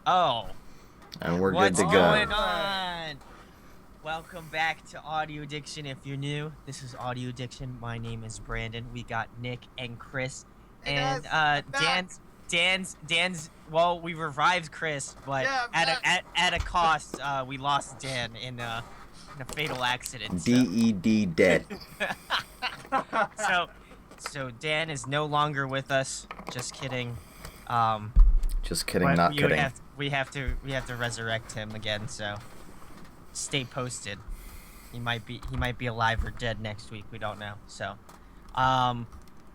Oh, And we're good what's to going go. on? Welcome back to Audio Addiction. If you're new, this is Audio Addiction. My name is Brandon. We got Nick and Chris, Hey and guys, I'm back. Dan's. Well, we revived Chris, but Yeah, I'm at back. a cost. We lost Dan in a fatal accident. DED dead. So, so Dan is no longer with us. Just kidding. Um, Just kidding, but not kidding. we have to resurrect him again. So stay posted. He might be alive or dead next week. We don't know. So, um,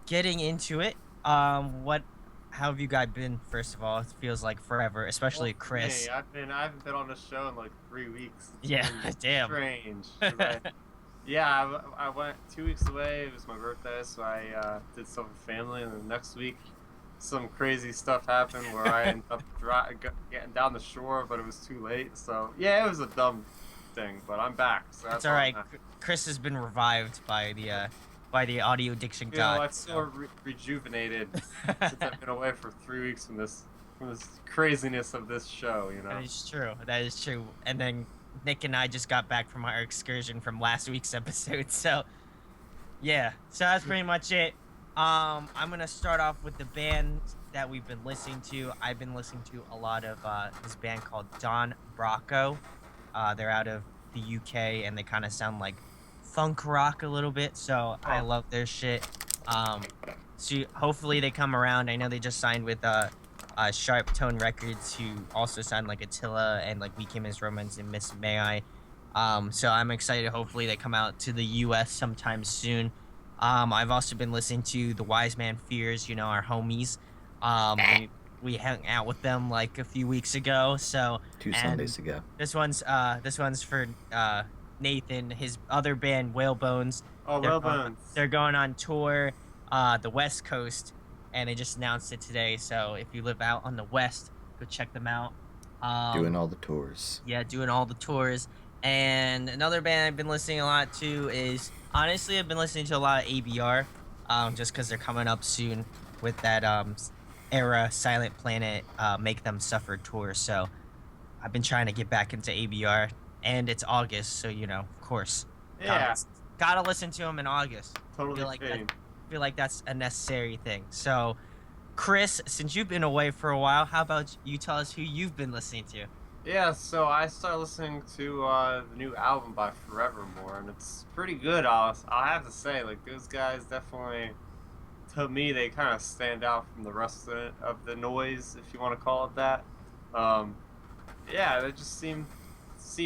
getting into it. What? How have you guys been? First of all, it feels like forever, Well, especially for me, Chris. I haven't been on the show in like 3 weeks. It's Yeah, been damn. strange. Yeah, I went 2 weeks away. It was my birthday, so I did stuff with family, and then next week, some crazy stuff happened where I ended up getting down the shore, but it was too late. So yeah, it was a dumb thing, but I'm back, so It's that's all all I'm right. happy. Chris has been revived by the audio addiction I gods. feel So. rejuvenated since I've been away for 3 weeks from this craziness of this show. That is true. That is true. And then Nick and I just got back from our excursion from last week's episode. So yeah. So that's pretty much it. I'm gonna start off with the band that we've been listening to. I've been listening to a lot of this band called Don Brocco. They're out of the UK and they kind of sound like funk rock a little bit. So I Oh, love their shit. Um, so hopefully they come around. I know they just signed with Sharp Tone Records, who also signed like Attila and like We Came as Romans and Miss May I. So I'm excited. Hopefully they come out to the U.S. sometime soon. I've also been listening to the Wise Man Fears, our homies. We hung out with them like a few weeks ago. So, 2 Sundays and ago. this one's for Nathan, his other band Whalebones. oh, They're well going bones. they're going on tour the West Coast, and they just announced it today. So if you live out on the West, go check them out. Doing Um, all the tours. yeah, doing all the tours. And another band I've been listening a lot to is, honestly, I've been listening to a lot of ABR, just because they're coming up soon with that era Silent Planet Make Them Suffer tour. So I've been trying to get back into ABR, and it's August, so of course, gotta Yeah, gotta listen to them in August. totally Feel like that. fitting. Feel like that's a necessary thing. So, Chris, since you've been away for a while, how about you tell us who you've been listening to? Yeah, so I started listening to the new album by Forevermore, and it's pretty good. I'll have to say, like those guys definitely, to me, they kind of stand out from the rest of the noise, if you want to call it that. Um, yeah, they just seem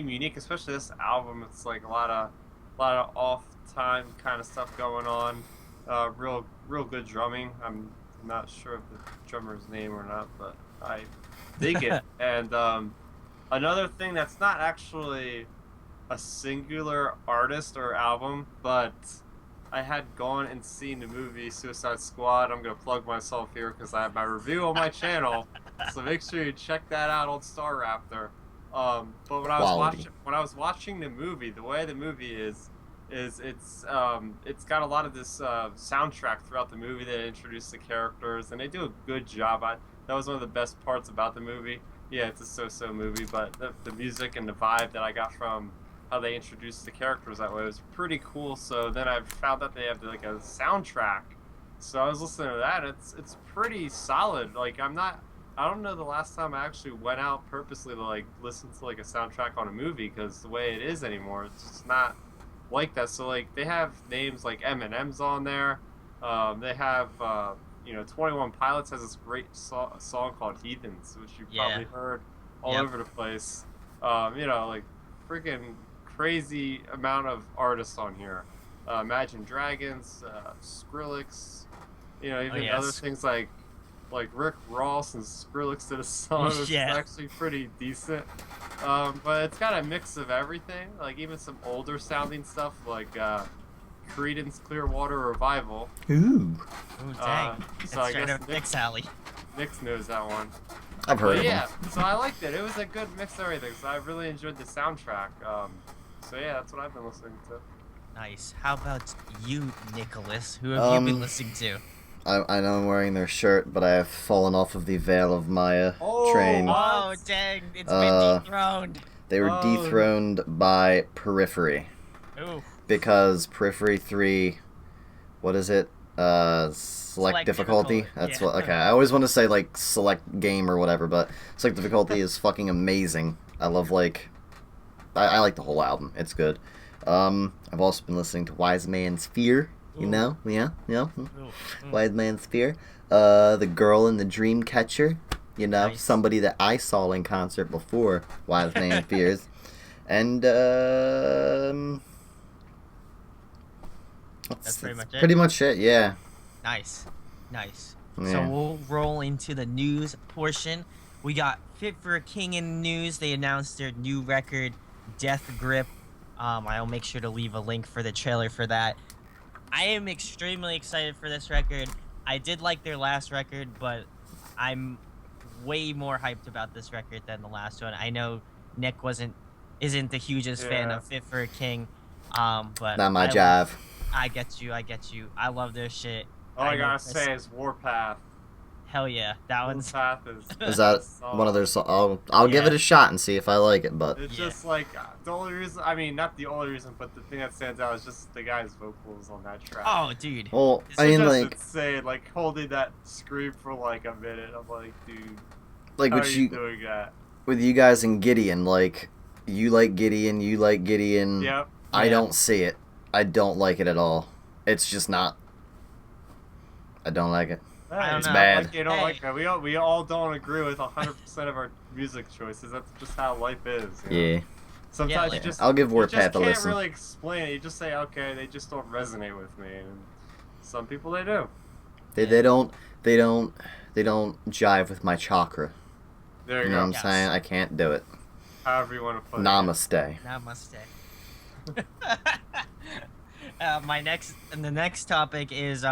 unique, especially this album. It's like a lot of off time kind of stuff going on. Real good drumming. I'm not sure of the drummer's name or not, but I dig it. And another thing that's not actually a singular artist or album, but I had gone and seen the movie Suicide Squad. I'm gonna plug myself here because I have my review on my channel, so make sure you check that out on Star Raptor. But Quality. when I was watching the movie, the way the movie is it's got a lot of this soundtrack throughout the movie that introduce the characters, and they do a good job. That was one of the best parts about the movie. Yeah, it's a so-so movie, but the music and the vibe that I got from how they introduced the characters that way was pretty cool. So then I found out they have like a soundtrack. So I was listening to that. It's pretty solid. Like I don't know the last time I actually went out purposely to like listen to like a soundtrack on a movie because the way it is anymore, it's just not like that. So like they have names like Eminem's on there. They have 21 Pilots has this great song called Heathens, which you Yeah. probably heard all Yep. over the place. Like freaking crazy amount of artists on here. Imagine Dragons, Skrillex, Oh even other yes. things like Rick Ross and Skrillex did a song which is Yeah. actually pretty decent. But it's got a mix of everything, like even some older sounding stuff like Creedence Clearwater Revival. Ooh. Ooh, Uh, dang. so That's I straight guess up Nick's alley. Nick knows that one. I've heard But of them. yeah, so I liked it. It was a good mix of everything. So I really enjoyed the soundtrack. So yeah, that's what I've been listening to. Nice. How about you, Nicholas? Who have you been Um, listening to? I know I'm wearing their shirt, but I have fallen off of the Veil of Maya Oh, train. Oh, what? dang. It's Uh, been dethroned. They were Oh. dethroned by Periphery. Ooh. Because Periphery 3, what is it? Select difficulty? That's yeah. what, okay. I always want to say, like, select game or whatever, but select difficulty is fucking amazing. I love, like, I like the whole album. It's good. I've also been listening to Wise Man's Fear, you Ooh. know? Yeah. Ooh. Wise Man's Fear. The Girl in the Dream Catcher, you know? Nice. Somebody that I saw in concert before Wise Man Fears. And, That's pretty much it? Pretty much it, yeah. Nice. Nice. Yeah. So we'll roll into the news portion. We got Fit for a King in the news. They announced their new record, Death Grip. I'll make sure to leave a link for the trailer for that. I am extremely excited for this record. I did like their last record, but I'm way more hyped about this record than the last one. I know Nick isn't the hugest fan Yeah. of Fit for a King, but Not my I jive. I get you. I love their shit. All I know gotta Chris- say is Warpath. Hell yeah, that one's Warpath Is that one of their songs? I'll give it a shot and see if I like it, but It's Yeah. just like the only reason. I mean, not the only reason, but the thing that stands out is just the guy's vocals on that track. oh, dude. well, It's I mean, Just like, insane. Like holding that scream for like a minute. I'm like, dude, like how are with you you, doing that? with you guys and Gideon, like, you like Gideon, Yep. I Yeah. don't see it. I don't like it at all. It's just not. I don't like it. I don't It's know. bad. Like, you know, Hey. like we all don't agree with 100% of our music choices. That's just how life is. You know? Yeah. Sometimes Yeah, you just I'll give you Warpath just a can't listen. really explain it. You just say, okay, they just don't resonate with me. And some people they do. They don't jive with my chakra. There You you know go. what I'm Yes. saying? I can't do it. However you want to put it. Namaste. Namaste. The next topic is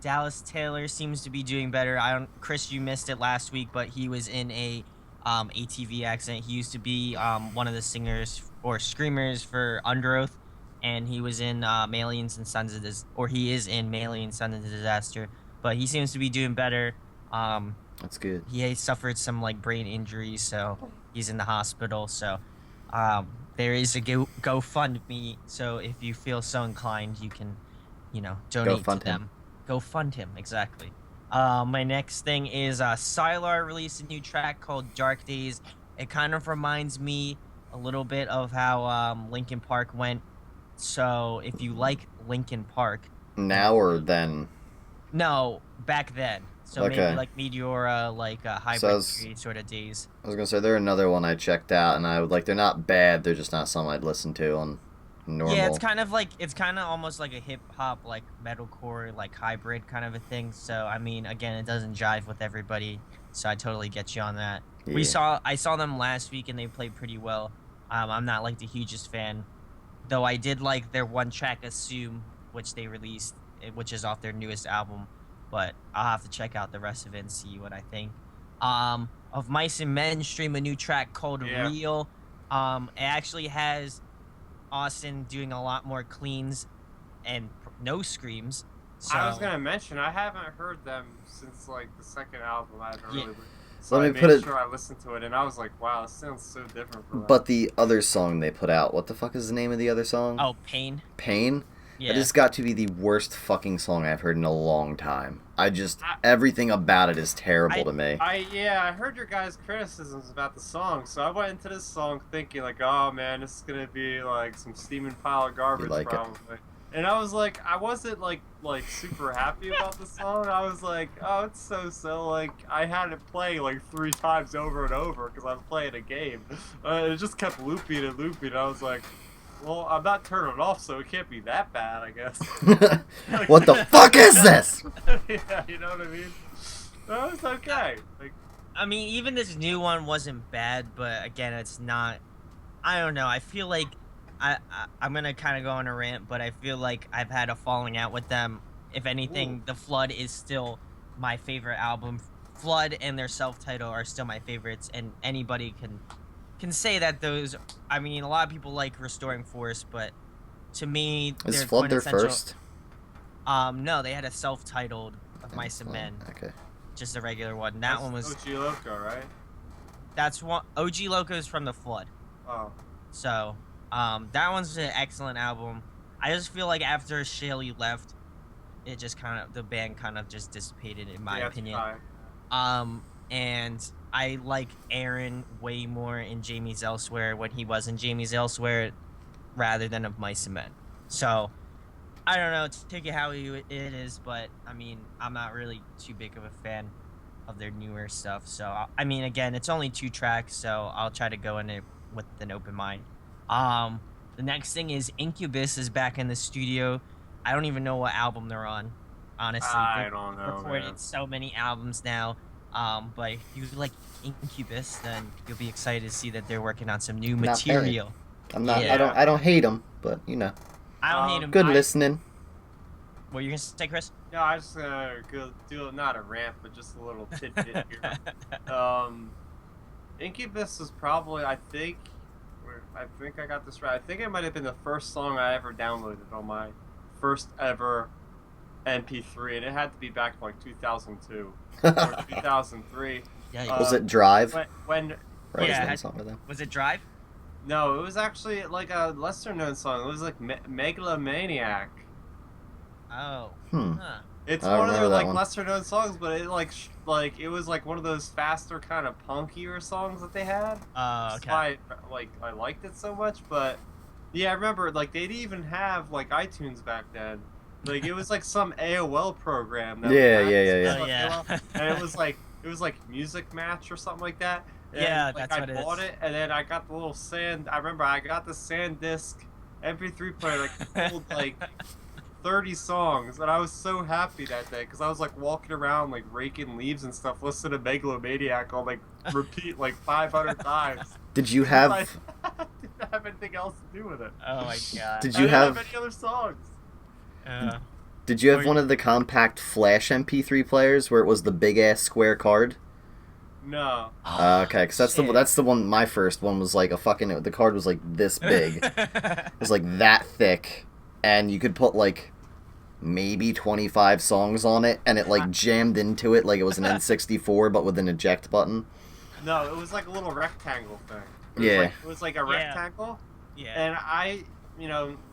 Dallas Taylor seems to be doing better. Chris, you missed it last week, but he was in a ATV accident. He used to be one of the singers or screamers for Under Oath, and he was in Malians and Sons of he is in Malian Sons of Disaster. But he seems to be doing better. That's good. He suffered some like brain injuries, so he's in the hospital. So there is a GoFundMe. So if you feel so inclined, you can, donate fund to him. them. Go fund him, exactly. My next thing is Sylar released a new track called Dark Days. It kind of reminds me a little bit of how Linkin Park went. So if you like Linkin Park, Now or then? no, back then. So Okay. maybe like Meteora, like Hybrid it's- 3 sort of days. I was gonna say they're another one I checked out, and I would like. They're not bad. They're just not something I'd listen to on normal. Yeah, it's kind of almost like a hip hop, like metalcore, like hybrid kind of a thing. So I mean, again, it doesn't jive with everybody. So I totally get you on that. Yeah. I saw them last week and they played pretty well. I'm not like the hugest fan, though. I did like their one track "Assume," which they released, which is off their newest album. But I'll have to check out the rest of it and see what I think. Of Mice and Men stream a new track called Yeah. Real. It actually has Austin doing a lot more cleans and no screams. So I was gonna mention I haven't heard them since like the second album. I haven't Yeah. really. So Let I me made put it- sure I listened to it, and I was like, "Wow, this sounds so different from that." But the other song they put out, what the fuck is the name of the other song? Oh, Pain. Pain? Yeah. That has got to be the worst fucking song I've heard in a long time. Everything about it is terrible to me. I heard your guys' criticisms about the song, so I went into this song thinking like, "Oh man, this is gonna be like some steaming pile of garbage like it? probably." And I was like, I wasn't like super happy about the song. I was like, "Oh, it's so." Like I had it play like 3 times over and over because I'm playing a game. It just kept looping and looping. And I was like, well, I'm not turning it off, so it can't be that bad, I guess. What the fuck is this? Yeah, you know what I mean? No, it's okay. Like, I mean, even this new one wasn't bad, but again, it's not. I don't know. I feel like I'm gonna kind of go on a rant, but I feel like I've had a falling out with them. If anything, Ooh. The Flood is still my favorite album. Flood and their self-title are still my favorites, and anybody can say that those. I mean, a lot of people like Restoring Force, but to me, Is they're Flood their quintessential- first? No, they had a self-titled of Mice and Men, Okay. just a regular one. That That's one was OG Loco, right? that's one OG Locos from the Flood. Oh. So, that one's an excellent album. I just feel like after Shaley left, it just kind of the band kind of just dissipated, in my Yeah, opinion. it's And I like Aaron way more in Jamie's Elsewhere when he was in Jamie's Elsewhere rather than of Mice and Men. So I don't know, take it how it is, but I mean, I'm not really too big of a fan of their newer stuff. So I mean, again, it's only 2 tracks, so I'll try to go in it with an open mind. Um, the next thing is Incubus is back in the studio. I don't even know what album they're on. Honestly, I they've don't know, recorded man. so many albums now. But if you like Incubus, then you'll be excited to see that they're working on some new Not bad. material. I'm not. Yeah. I don't hate them, but you know, I don't hate them. good listening. What you gonna say, Chris? No, I just go do not a rant, but just a little tidbit here. Incubus is probably, I think I got this right. I think it might have been the first song I ever downloaded on my first ever MP3, and it had to be back in like 2002 or 2003. Yeah. Was it Drive? When Right, Yeah, is that a had- song with them? Was it Drive? no, it was actually like a lesser known song. It was like Megalomaniac. Oh. Hmm. Huh. It's I don't one of their remember that like one. lesser known songs, but it like it was like one of those faster kind of punkier songs that they had. Oh, That's okay. why I liked it so much. But yeah, I remember like they didn't even have like iTunes back then. Like it was like some AOL program. That Yeah, was yeah. Oh, yeah. And it was like Music Match or something like that. And, Yeah, like, that's I what it bought is. it, and then I got the little sand. I remember I got the SanDisk MP3 player that pulled like 30 songs, and I was so happy that day because I was like walking around like raking leaves and stuff, listening to Megalomaniac on like repeat like 500 times. Did you I have? didn't have anything else to do with it. Oh my god. Did I you didn't have have? any other songs. Did you have Or- one of the compact Flash MP3 players where it was the big ass square card? No. Okay, because that's the one. My first one was like a fucking. The card was like this big. It was like that thick, and you could put like maybe 25 songs on it, and it like jammed into it like it was an N64 but with an eject button. No, it was like a little rectangle thing. Yeah. It was like a Yeah. rectangle. Yeah. And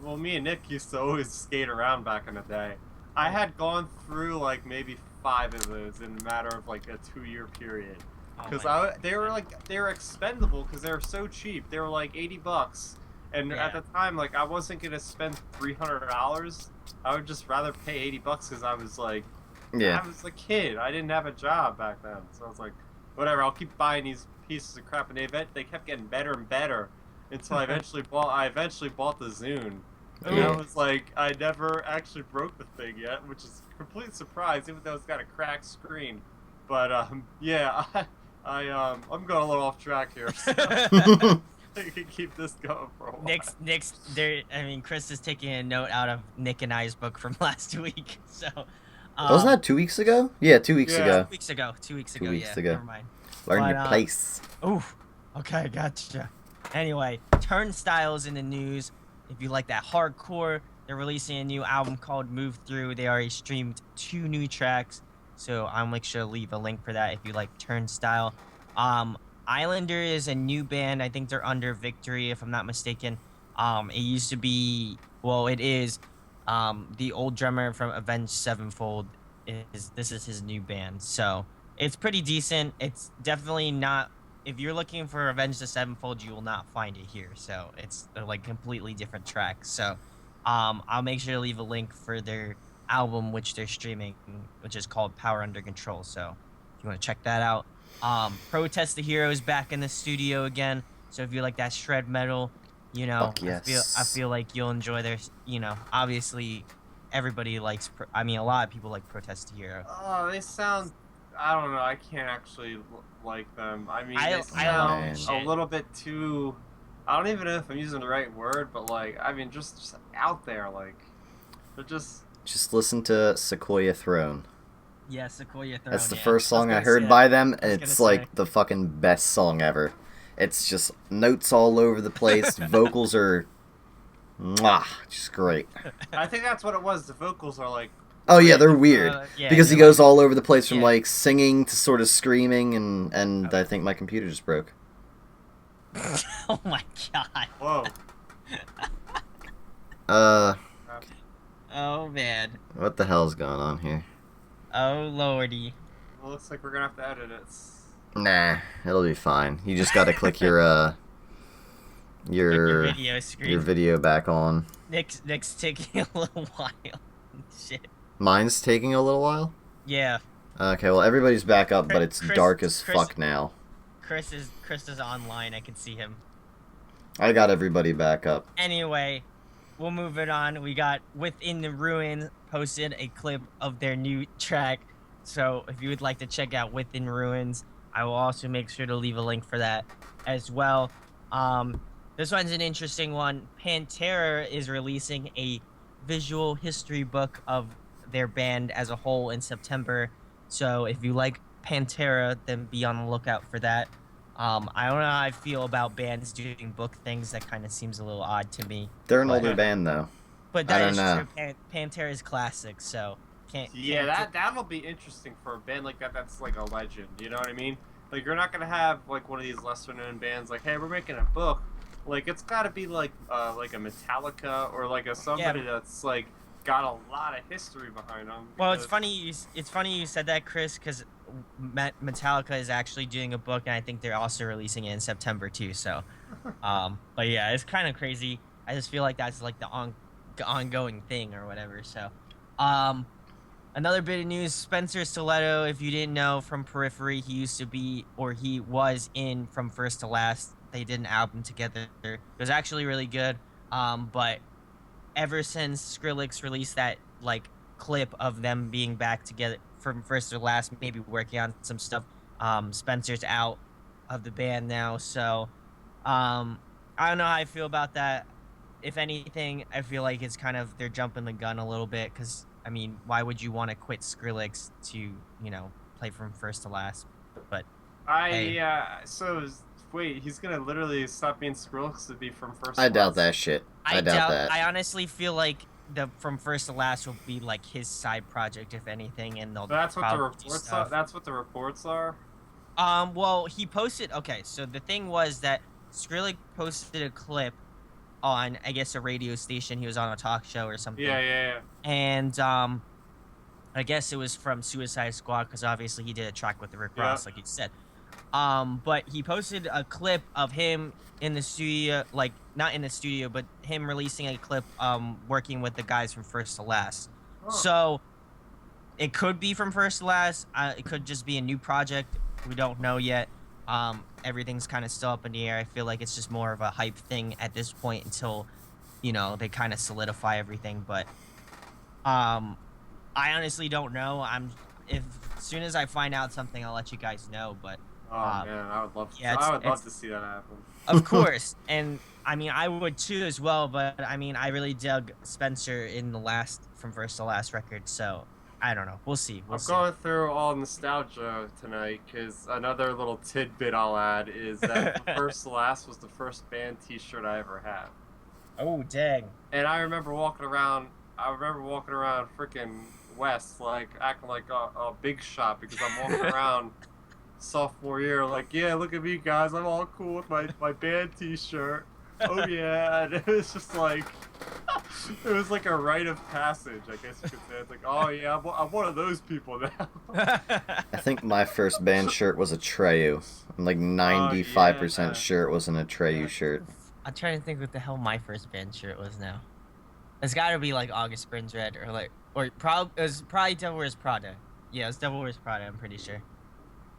well, me and Nick used to always skate around back in the day. I had gone through like maybe 5 of those in a matter of like a 2-year period. Oh Because my they were expendable because they were so cheap. They were like $80, and Yeah. at the time, like I wasn't gonna spend $300. I would just rather pay $80 because I was like, Yeah. I was a kid. I didn't have a job back then, so I was like, whatever. I'll keep buying these pieces of crap, and they kept getting better and better until I eventually bought the Zune. And Yeah. I was like, I never actually broke the thing yet, which is a complete surprise, even though it's got a cracked screen. But yeah, I'm going a little off track here. So I can keep this going for a while. Nick's there. I mean, Chris is taking a note out of Nick and I's book from last week. So, Wasn't that 2 weeks ago? Yeah, 2 weeks Yeah. ago. 2 weeks ago? 2 weeks 2 ago. weeks Yeah. ago. Never mind. Learn But, your place. Oof. Okay, gotcha. Anyway, Turnstile's in the news. If you like that hardcore, they're releasing a new album called Move Through. They already streamed 2 new tracks, so I'll make sure to leave a link for that if you like Turnstile. Islander is a new band. I think they're under Victory, if I'm not mistaken. It used to be, well, it is the old drummer from Avenged Sevenfold. This is his new band, so it's pretty decent. It's definitely not. If you're looking for Avenged Sevenfold, you will not find it here. So they're like completely different tracks. So I'll make sure to leave a link for their album, which they're streaming, which is called Power Under Control. So if you want to check that out. Protest the Hero is back in the studio again. So if you like that shred metal, you know, Fuck yes. I feel like you'll enjoy their, you know, obviously everybody likes, I mean, a lot of people like Protest the Hero. Oh, they sound. I don't know. I can't actually like them. I mean, I they sound don't a shit. little bit too. I don't even know if I'm using the right word, but like, I mean, just out there. Like, they're just. Just listen to Sequoia Throne. Yeah, Sequoia Throne. That's the yeah. first song I gonna heard say by it. them, I and was it's gonna like say. the fucking best song ever. It's just notes all over the place. Vocals are, mwah, just great. I think that's what it was. The vocals are like Oh yeah, they're weird Yeah, because he they're goes all over the place from yeah. like singing to sort of screaming, and Okay. I think my computer just broke. Oh my god. Whoa. Oh man. What the hell's going on here? Oh lordy. Well, looks like we're gonna have to edit it. Nah, it'll be fine. You just gotta click your Your your video screen. your video back on. Nick's taking a little while. Shit. Mine's taking a little while. Yeah. Okay, well everybody's back up, but it's Chris- dark as Chris- fuck now. Chris is online. I can see him. I got everybody back up. Anyway, we'll move it on. We got Within the Ruin posted a clip of their new track. So if you would like to check out Within Ruins, I will also make sure to leave a link for that as well. This one's an interesting one. Pantera is releasing a visual history book of their band as a whole in September. So if you like Pantera, then be on the lookout for that. I don't know how I feel about bands doing book things. That kind of seems a little odd to me. They're an But- older band though. But I that don't is know. true. Pantera's classic, so can't. Yeah, that'll be interesting for a band like that. That's like a legend. You know what I mean? Like you're not gonna have like one of these lesser known bands like, hey, we're making a book. Like it's got to be like a Metallica or like a somebody that's like got a lot of history behind them. Well, it's funny. It's funny you said that, Chris, because Metallica is actually doing a book, and I think they're also releasing it in September too. So, but yeah, it's kind of crazy. I just feel like that's like the ongoing thing or whatever. So, another bit of news: Spencer Stiletto. If you didn't know, from Periphery, he used to be, or he was in From First to Last. They did an album together. It was actually really good. But ever since Skrillex released that like clip of them being back together from First to Last, maybe working on some stuff, Spencer's out of the band now. So I don't know how I feel about that. If anything, I feel like it's kind of they're jumping the gun a little bit because I mean, why would you want to quit Skrillex to play From First to Last? But wait, he's gonna literally stop being Skrillex to be From First to I doubt Last? that shit. I doubt that. I honestly feel like the From First to Last will be like his side project, if anything, and they'll. That's what the probably do reports are. stuff. That's what the reports are. Well, he posted. Okay, so the thing was that Skrillex posted a clip on, I guess, a radio station. He was on a talk show or something. Yeah. And I guess it was from Suicide Squad because obviously he did a track with Rick Ross, like you said. But he posted a clip of him in the studio, like not in the studio, but him releasing a clip working with the guys from First to Last. Huh. So it could be From First to Last. It could just be a new project. We don't know yet. Everything's kind of still up in the air. I feel like it's just more of a hype thing at this point until, they kind of solidify everything. But I honestly don't know. As soon as I find out something, I'll let you guys know. But man, I would love to. yeah, I would love to see that happen. of course, and I mean I would too as well. But I mean I really dug Spencer in the last From First to Last record. So I don't know. We'll see. I'm going through all nostalgia tonight because another little tidbit I'll add is that From First to Last was the first band T-shirt I ever had. Oh dang! And I remember walking around. Freaking West, like acting like a big shot because I'm walking around sophomore year, like, yeah, look at me, guys, I'm all cool with my band T-shirt. Oh yeah, and it was just like, it was like a rite of passage, I guess you could say. It's like, oh yeah, I'm one of those people now. I think my first band shirt was a Atreyu. I'm like 95% sure it was an Atreyu shirt. I'm trying to think what the hell my first band shirt was now. It's got to be like August Burns Red it was probably Devil Wears Prada. Yeah, it was Devil Wears Prada, I'm pretty sure.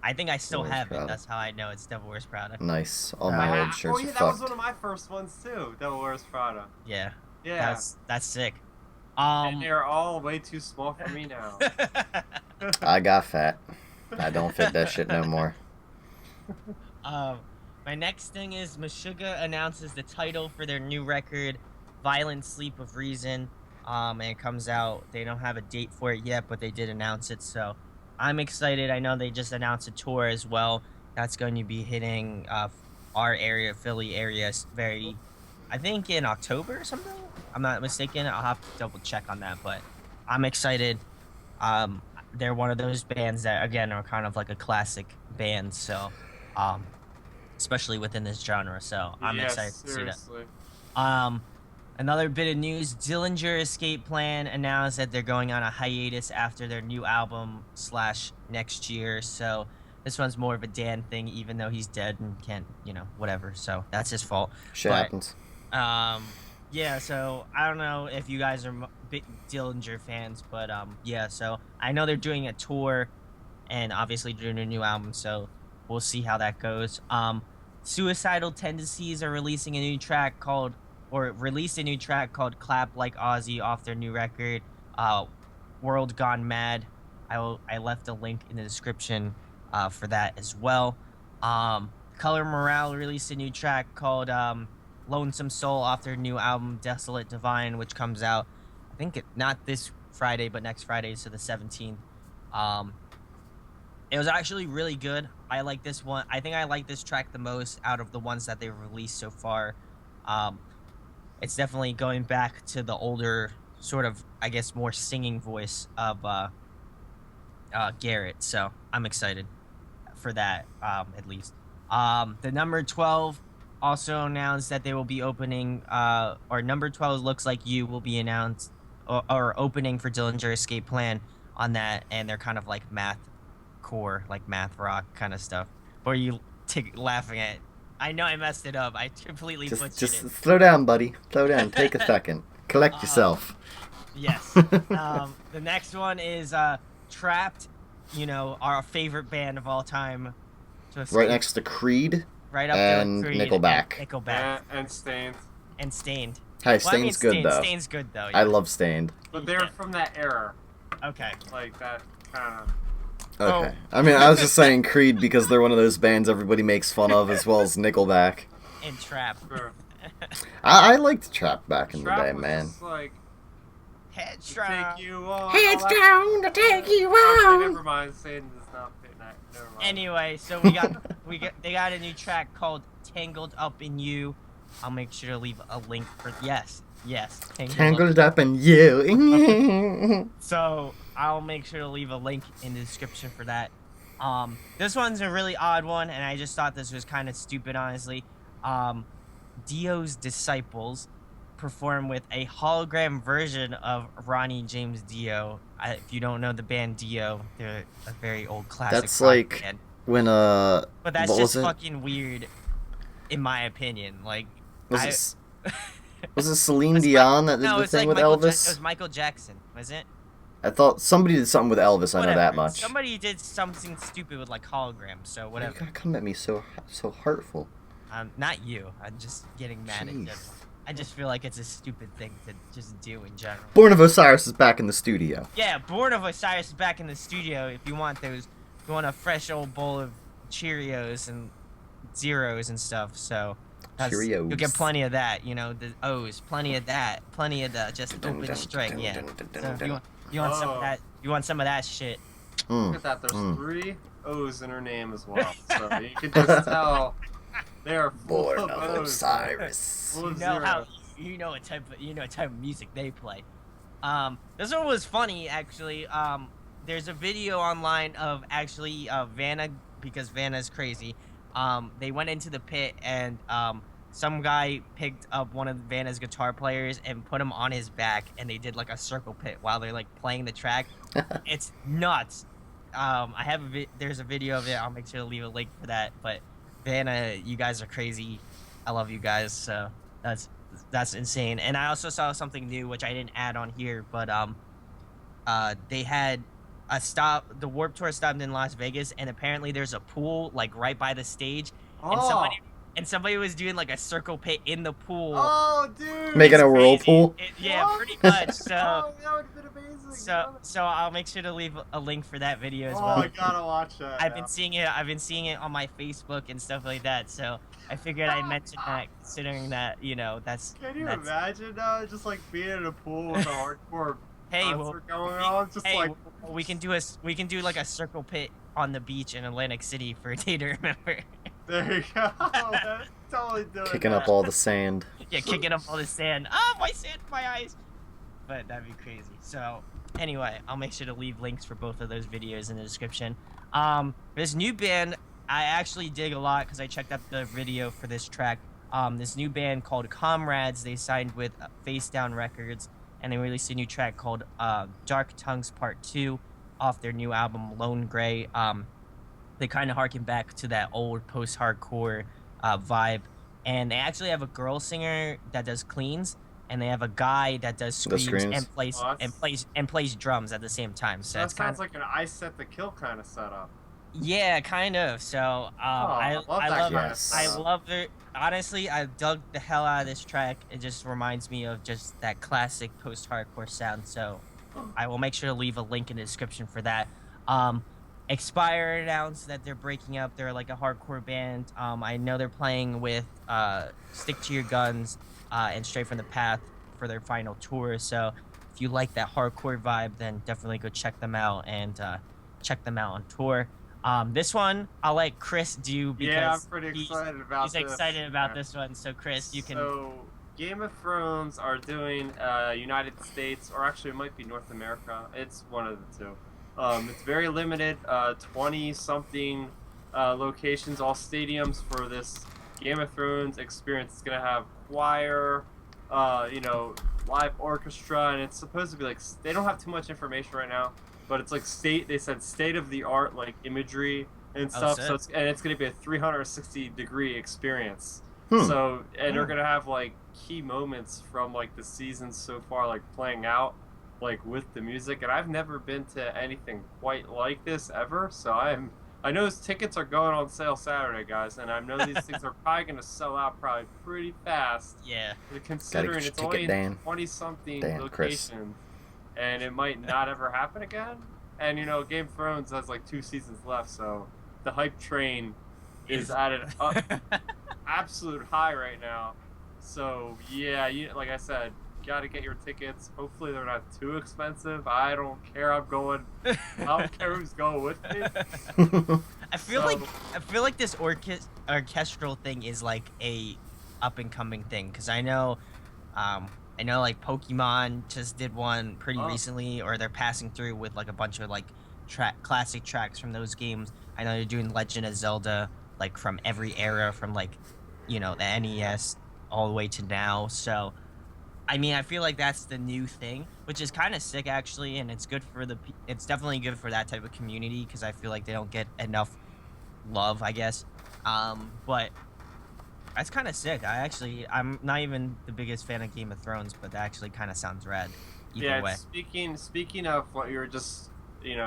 I think I still have it. That's how I know it's Devil Wears Prada. Nice. All my old shirts are that fucked. was one of my first ones too. Devil Wears Prada. Yeah. Yeah. That's sick. And they're all way too small for me now. I got fat. I don't fit that shit no more. My next thing is Meshuggah announces the title for their new record, Violent Sleep of Reason. And it comes out. They don't have a date for it yet, but they did announce it, so I'm excited. I know they just announced a tour as well. That's going to be hitting our area, Philly area, I think in October or something. I'm not mistaken. I'll have to double check on that, but I'm excited. Um, they're one of those bands that again are kind of like a classic band. So, um, especially within this genre. So I'm Yes, excited to see that. seriously. Um, Another bit of news: Dillinger Escape Plan announced that they're going on a hiatus after their new album slash next year. So this one's more of a Dan thing, even though he's dead and can't, whatever. So that's his fault. Shit But happens. yeah. So I don't know if you guys are big Dillinger fans, but yeah. So I know they're doing a tour, and obviously doing a new album. So we'll see how that goes. Suicidal Tendencies are releasing a new track called or released a new track called Clap Like Ozzy off their new record, World Gone Mad. I left a link in the description for that as well. Color Morale released a new track called Lonesome Soul off their new album Desolate Divine, which comes out I think not this Friday but next Friday, so the 17th. Um, it was actually really good. I like this one. I think I like this track the most out of the ones that they've released so far. Um, it's definitely going back to the older, sort of, I guess, more singing voice of Garrett. So I'm excited for that, at least. The number 12 also announced that they will be opening, or number 12 looks like you will be announced or opening for Dillinger Escape Plan on that, and they're kind of like math core, like math rock kind of stuff. Or you laughing at? I know I messed it up. I completely butchered Just it. slow down, buddy. Slow down. Take a second. Collect Um, yourself. Yes. The next one is Trapped. Our favorite band of all time. Right next to Creed Right up there and with Creed Nickelback. and Nickelback And Stained. and Stained. Hey, Well, I mean, Stained's good though. Stained's good though. I Yeah. love Stained. But they were from that era. Okay. Like that kind of. Okay. I mean, I was just saying Creed because they're one of those bands everybody makes fun of, as well as Nickelback. And Trap. Sure. I liked Trap back in the Trap day, was man. just like Head to Trap. take you on. Heads all that- down to take you Okay, on. never mind. Stained does not fit. Never mind. Anyway, so they got a new track called Tangled Up in You. I'll make sure to leave a link for yes. Tangled up in you. So I'll make sure to leave a link in the description for that. This one's a really odd one, and I just thought this was kind of stupid, honestly. Dio's Disciples perform with a hologram version of Ronnie James Dio. If you don't know the band Dio, they're a very old classic. That's rock like band. when But that's what just was it? fucking weird, in my opinion. Like, Was it Celine Dion that did no, the it's thing like with it was Elvis? Michael Jackson, was it? I thought somebody did something with Elvis. I know Whatever. that much. Somebody did something stupid with like holograms, so Why you whatever. gotta come at me so hurtful? Not you. I'm just getting mad at Jeez. general. I just feel like it's a stupid thing to just do in general. Born of Osiris is back in the studio. Yeah, Born of Osiris is back in the studio. If you want a fresh old bowl of Cheerios and zeros and stuff. So Cheerios. you'll get plenty of that. The O's, plenty of that, plenty of the just open string. Yeah. So if you want some of that, some of that shit. Look at that. There's 3 O's in her name as well. So you can just tell they are full Born of of O's. Osiris. Full of You know how zeros. what type of music they play. This one was funny actually. There's a video online of actually Vanna, because Vanna's crazy. They went into the pit and some guy picked up one of Vanna's guitar players and put him on his back, and they did like a circle pit while they're like playing the track. It's nuts. I have there's a video of it. I'll make sure to leave a link for that. But Vanna, you guys are crazy. I love you guys. So that's insane. And I also saw something new which I didn't add on here, but they had the Warped Tour stopped in Las Vegas, and apparently there's a pool like right by the stage, Oh. and somebody was doing like a circle pit in the pool. Oh, dude. Making It's a crazy. whirlpool? Yeah, What? pretty much. So Oh, that would have been amazing. so I'll make sure to leave a link for that video as Oh, well. I gotta watch that. I've now. been seeing it on my Facebook and stuff like that. So I figured I'd mention that, considering that that's. Can you that's, imagine just like being in a pool with a hardcore Hey, concert going on? Just like we can do like a circle pit on the beach in Atlantic City for a day to remember. there you go. That's totally doing Kicking that. up all the sand. Yeah, kicking up all the sand. Oh, my sand, my eyes. But that'd be crazy. So Anyway, I'll make sure to leave links for both of those videos in the description. This new band I actually dig a lot because I checked out the video for this track. This new band called Comrades, they signed with Face Down Records, and they released a new track called Dark Tongues Part 2 off their new album Lone Grey. They kind of harken back to that old post-hardcore vibe, and they actually have a girl singer that does cleans, and they have a guy that does The screams screams. and plays Oh, plays drums at the same time. So That it's kind sounds like an I Set the Kill kind of setup. yeah, kind of. So I love that love kind of Yes. I setup. love it. Honestly, I dug the hell out of this track. It just reminds me of just that classic post-hardcore sound. So I will make sure to leave a link in the description for that. Expire announced that they're breaking up. They're like a hardcore band. I know they're playing with Stick to Your Guns and Straight from the Path for their final tour. So if you like that hardcore vibe, then definitely go check them out and check them out on tour. This one I'll let Chris do because Yeah, I'm pretty excited about he's this. excited about this one. So Chris, you can. So, Game of Thrones are doing United States, or actually it might be North America. It's one of the two. It's very limited, 20-something locations, all stadiums for this Game of Thrones experience. It's going to have choir, live orchestra, and it's supposed to be like, they don't have too much information right now, but it's like they said state-of-the-art like imagery and stuff, so it's going to be a 360-degree experience. So, and they're going to have like key moments from like the seasons so far, like playing out like with the music, and I've never been to anything quite like this ever. So I know those tickets are going on sale Saturday, guys, and I know these things are probably going to sell out probably pretty fast. Yeah. Considering it's only in 20-something locations, Chris. and it might not ever happen again. And Game of Thrones has like 2 seasons left, so the hype train is at an absolute high right now. So yeah, like I said, got to get your tickets. Hopefully they're not too expensive. I don't care. I'm going. I don't care who's going with me. I feel like this orchestral thing is like a up and coming thing because I know like Pokemon just did one pretty recently, or they're passing through with like a bunch of like classic tracks from those games. I know they're doing Legend of Zelda like from every era, from like the NES all the way to now. So I mean, I feel like that's the new thing, which is kind of sick actually, and it's good for it's definitely good for that type of community because I feel like they don't get enough love, I guess. But that's kind of sick. I'm not even the biggest fan of Game of Thrones, but that actually kind of sounds rad. Either way. Speaking of what you were just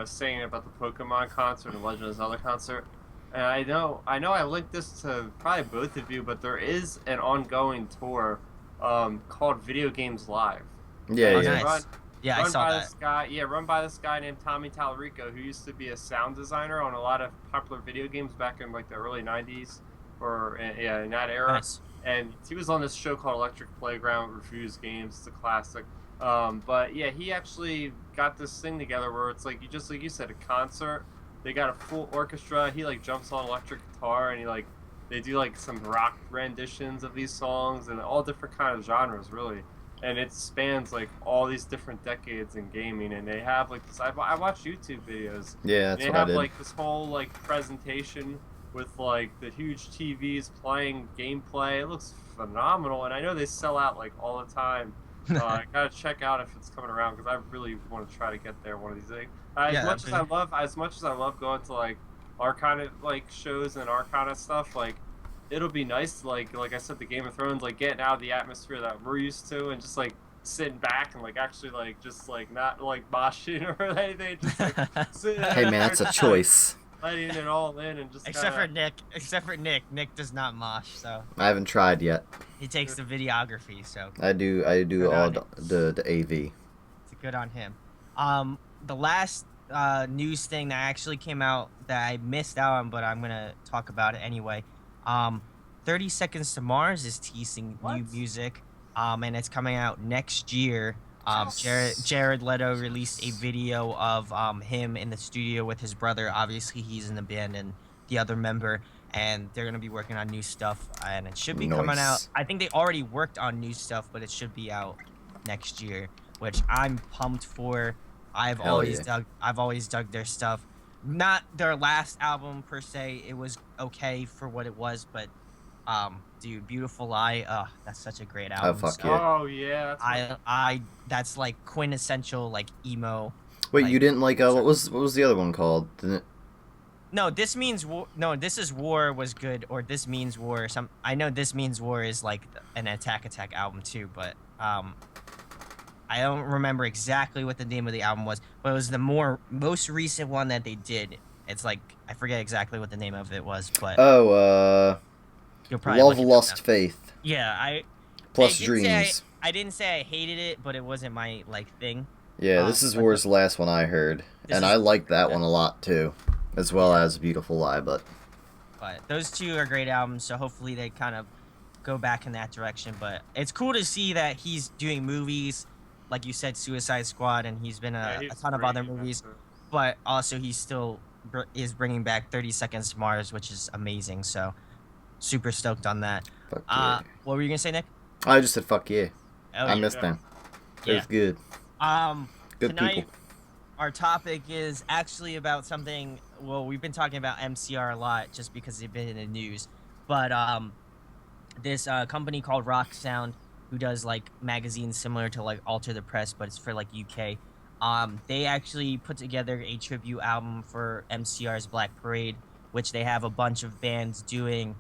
saying about the Pokemon concert and Legend of Zelda concert, and I know I linked this to probably both of you, but there is an ongoing tour called Video Games Live. Yeah, Nice. I saw that. Run by this guy named Tommy Tallarico, who used to be a sound designer on a lot of popular video games back in like the early 90s, or in that era. Nice. And he was on this show called Electric Playground, reviews games. It's a classic. But yeah, he actually got this thing together where it's like you said, a concert. They got a full orchestra. He like jumps on electric guitar, and they do like some rock renditions of these songs and all different kind of genres, really. And it spans like all these different decades in gaming. And they have like this. I watch YouTube videos. Yeah, that's they what I have did. like this whole like presentation with like the huge TVs playing gameplay. It looks phenomenal, and I know they sell out like all the time. I gotta check out if it's coming around because I really want to try to get there one of these days. As much as I love going to like our kind of like shows and our kind of stuff, like it'll be nice, like I said, the Game of Thrones, like getting out of the atmosphere that we're used to and just like sitting back and like actually like just like not like moshing or anything, just like sitting Hey man, that's a choice. letting it all in and just Except for Nick. Nick does not mosh, so I haven't tried yet. he takes the videography. So I do all the AV. it's good on him. The last news thing that actually came out that I missed out on, but I'm gonna talk about it anyway. 30 Seconds to Mars is teasing new music, and it's coming out next year. Jared Leto released a video of him in the studio with his brother. Obviously, he's in the band and the other member, and they're gonna be working on new stuff, and it should be coming out. I think they already worked on new stuff, but it should be out next year, which I'm pumped for. Hell yeah. I've always dug their stuff. Not their last album per se. It was okay for what it was, but dude, Beautiful Lie, that's such a great Oh album. fuck So yeah. Oh yeah, that's my. I that's like quintessential like emo. Wait, Like you didn't like what was the other one called? Didn't it? no, this means war. No, this is war was good, or this means war. Or some I know this means war is like an Attack album too, but I don't remember exactly what the name of the album was, but it was the most recent one that they did. It's like I forget exactly what the name of it was, but Oh, you'll probably Love, look it up now. Lust, Faith, Yeah, I plus didn't say Dreams. I didn't say I hated it, but it wasn't my like thing. Yeah, this is But War's the last one I heard, this and is I like that one a lot too, as well yeah, as Beautiful Lie. but those two are great albums, so hopefully they kind of go back in that direction. But it's cool to see that he's doing movies, like you said, Suicide Squad, and he's been Yeah, a he's ton of other great. movies. But also he still is bringing back 30 Seconds to Mars, which is amazing. So super stoked on that. fuck yeah. What were you gonna say, Nick? I just said fuck yeah. Oh I yeah, missed them. It yeah. was good. Good Tonight people. our topic is actually about something. Well, we've been talking about MCR a lot just because they've been in the news, but this company called Rocksound, who does like magazines similar to like Alter the Press, but it's for like UK. They actually put together a tribute album for MCR's Black Parade, which they have a bunch of bands doing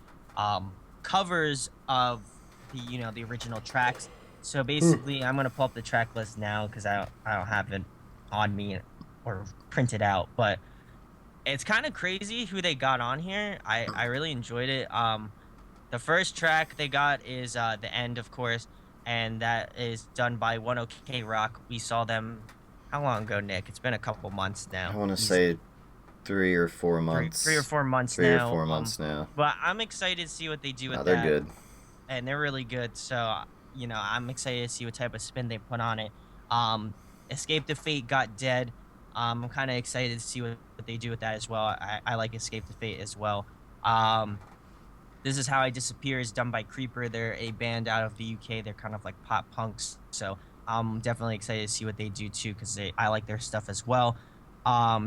covers of the original tracks. So basically, I'm gonna pull up the track list now because I don't have it on me or printed out, but it's kind of crazy who they got on here. I really enjoyed it. The first track they got is The End, of course, and that is done by 10K Rock. We saw them how long ago, Nick? It's been a couple months now. I want to Easily. say 3 or 4 months. 3 or 4 months 3 or 4 months now. But I'm excited to see what they do with No, they're that. good. And they're really good. So I'm excited to see what type of spin they put on it. Escape the Fate got Dead. I'm kind of excited to see what they do with that as well. I like Escape the Fate as well. This Is How I Disappear is done by Creeper. They're a band out of the UK. They're kind of like pop punks. So I'm definitely excited to see what they do too because I like their stuff as well.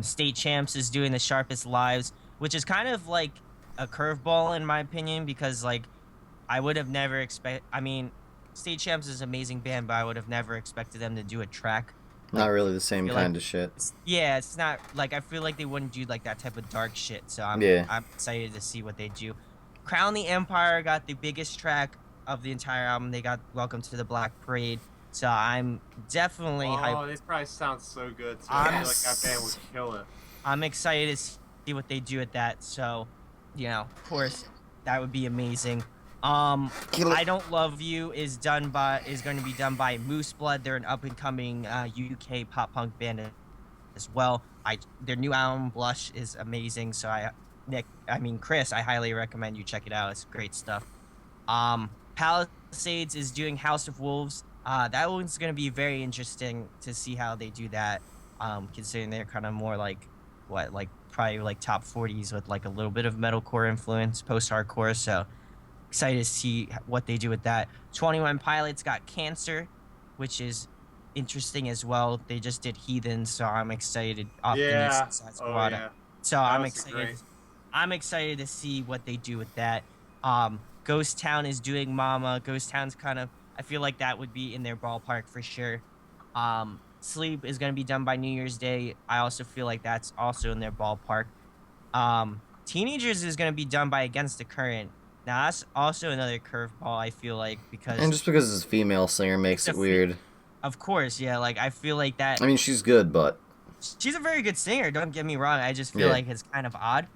State Champs is doing The Sharpest Lives, which is kind of like a curveball in my opinion because like I would have never I mean, State Champs is an amazing band, but I would have never expected them to do a track. Not Like, really the same feel kind like of shit. yeah, it's not like I feel like they wouldn't do like that type of dark shit. So I'm excited to see what they do. Crown the Empire got the biggest track of the entire album. They got Welcome to the Black Parade. So I'm definitely hyped. Oh, they probably sound so good too. I'm I feel like that band would kill it. I'm excited to see what they do with that. So, of course, that would be amazing. I Don't Love You is going to be done by Moose Blood. They're an up and coming UK pop punk band as well. Their new album Blush is amazing. So Chris, I highly recommend you check it out. It's great stuff. Palisades is doing House of Wolves. That one's going to be very interesting to see how they do that. Considering they're kind of more like probably like top 40s with like a little bit of metalcore influence, post-hardcore. So excited to see what they do with that. 21 Pilots got Cancer, which is interesting as well. They just did Heathen, so I'm excited. Yeah. Squad. Yeah. So That I'm was excited. great. I'm excited to see what they do with that. Ghost Town is doing Mama. Ghost Town's kind of, I feel like that would be in their ballpark for sure. Sleep is going to be done by New Year's Day. I also feel like that's also in their ballpark. Teenagers is going to be done by Against the Current. Now that's also another curveball. I feel like because And just because it's a female singer makes it weird. Of course, yeah. Like I feel like that. I mean, she's good, but she's a very good singer. Don't get me wrong. I just feel like it's kind of odd.